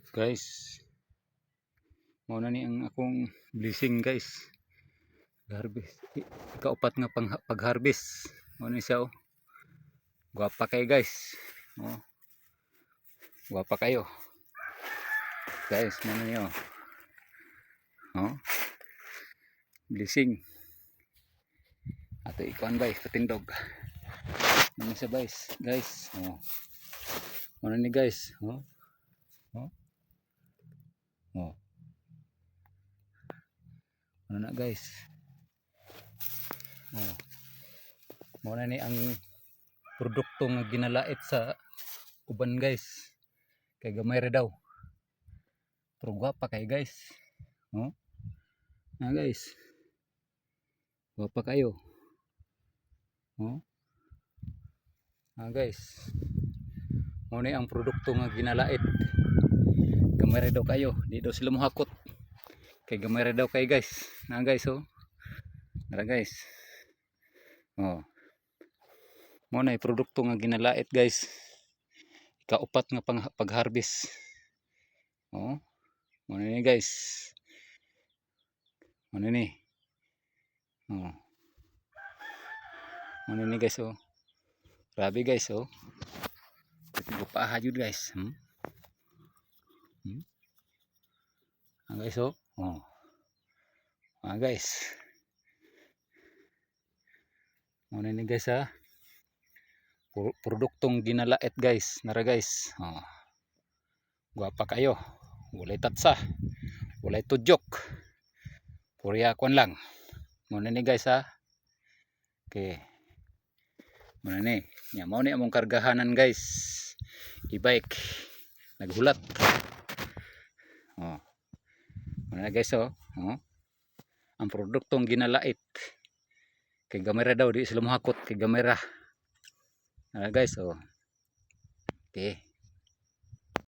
Guys, mauna ni ang akong blessing guys. Harvest. Ikaupat nga pag-harvest. Mauna ni siya oh. Guwapa kayo guys. Oh. Guwapa kayo. Guys, mauna niyo. Oh. Blessing. Ato ikuan guys, patindog. Mauna siya guys. Guys, oh. Mauna ni guys, oh. Oh. Oh. Ano na guys. Oh. Muna ni ang produkto nga ginalait sa uban guys. Kay gamay ra daw. Pero gwapa kay guys. Oh. Na guys. Gwapa kayo. Oh. Na guys. Muna ang produkto nga ginalait. Gamay ra daw kayo. Di daw sila mohakot. Kay gamay ra daw kay guys. Na guys oh. Tara guys. Oh. Muna ay produkto nga ginalait guys. Ikaupat nga pag-harvest. Oh. Muna ni guys. Muna ni. Oh. Muna ni guys oh. Grabe guys oh. Gupaha jud guys. Guys oh. Oh. Guys. Muna ni guys ha. Produktong ginalait guys. Nara guys. Oh. Guwapa kayo. Walay tatsa. Walay tudyok. Purya kwan lang. Muna ni guys ha. Okay. Muna ni. Nya mao ni among kargahanan guys. E-bike. Naghulat. Oh. Muna guys oh. Oh. Ang produktong ginalait. Kay gamay ra daw di sila mohakot kay gamay ra. Guys oh. Okay.